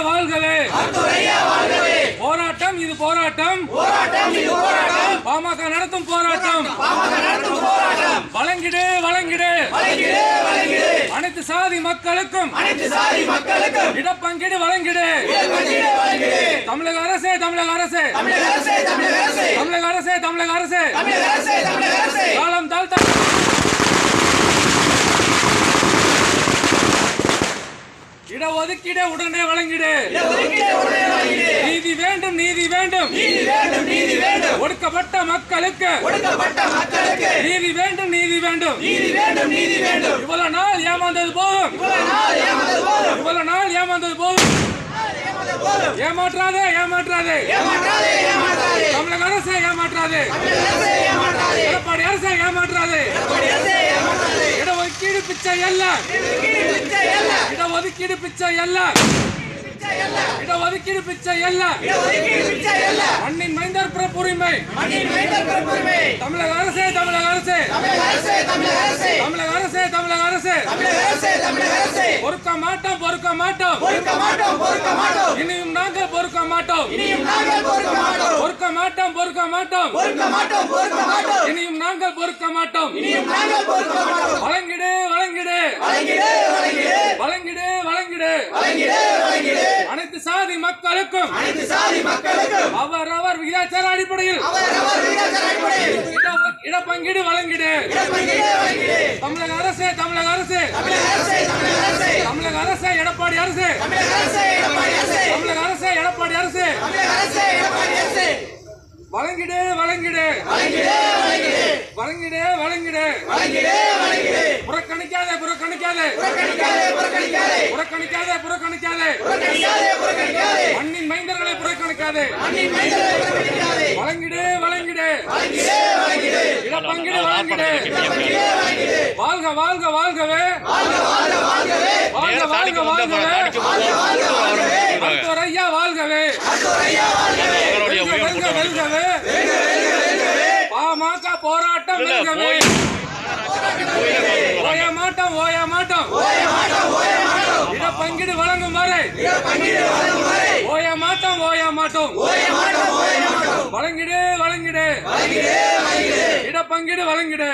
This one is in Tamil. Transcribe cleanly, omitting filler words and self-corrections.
வாழ்கவே போராட்டம் இது போராட்டம் பாமக நடத்தும் போராட்டம் வழங்கிடு வழங்கிடு அனைத்து சாதி மக்களுக்கும் இடப்பங்கீடு வழங்கிடு தமிழக அரசே தமிழக அரசே தமிழக அரசே தமிழக அரசே காலம் தாழ்த்த இடஒதுக்கீடு உடனே வழங்கிடு நீதி வேண்டும் நீதி வேண்டும் ஒடுக்கப்பட்ட மக்களுக்கு நீதி வேண்டும் நீதி வேண்டும் இவ்வளவு நாள் ஏமாந்தது போதும் இவ்வளவு நாள் ஏமாந்தது போதும் ஏமாற்றாதே ஏமாற்றாதே தமிழக அரசை ஏமாற்றாதே எடப்பாடி அரசை ஏமாற்றாதே இடஒதுக்கீடு பிச்சை அல்ல இடஒதுக்கீடு பிச்சை அல்ல இடஒதுக்கீடு பிச்சை அல்ல மண்ணின் மைந்தர் பிறப்புரிமை தமிழக அரசே தமிழக அரசே தமிழக அரசே தமிழக அரசே பொறுக்க மாட்டோம் பொறுக்க மாட்டோம் இனியும் நாங்கள் பொறுக்க மாட்டோம் பொறுக்க மாட்டோம் பொறுக்க மாட்டோம் இனியும் நாங்கள் பொறுக்க மாட்டோம் வழங்கிடு வழங்கிடு வழங்கிடு வழங்கிடு அனைத்து சாதி மக்களுக்கும் அவரவர் விகிதாச்சார அடிப்படையில் இடப்பங்கீடு வழங்கிடு தமிழக அரசே தமிழக அரசே தமிழக அரசே எடப்பாடி அரசே தமிழக அரசே எடப்பாடி அரசே வழங்கிடு வழங்கிடு வழங்கிடு வழங்கிடு புறக்கணிக்காதே புறக்கணிக்காதே புறக்கணிக்காதே புறக்கணிக்காதே மண்ணின் மைந்தர்களை புறக்கணிக்காதே வழங்கிடு வழங்கிடு இடப்பங்கிடு வழங்கிடு வாழ்க வாழ்க வாழ்கவே வாழ்க வாழ்க வாழ்கவே மருத்துவர் ஐயா வாழ்கவே வெல்க வெல்கவே பாமக போராட்டம் வெல்கவே ஓய மாட்டோம் ஓய மாட்டோம் இடப்பங்கீடு வழங்கும் வரை ஓய மாட்டோம் ஓய மாட்டோம் வழங்கிடு வழங்கிடு இடப்பங்கீடு வழங்கிடு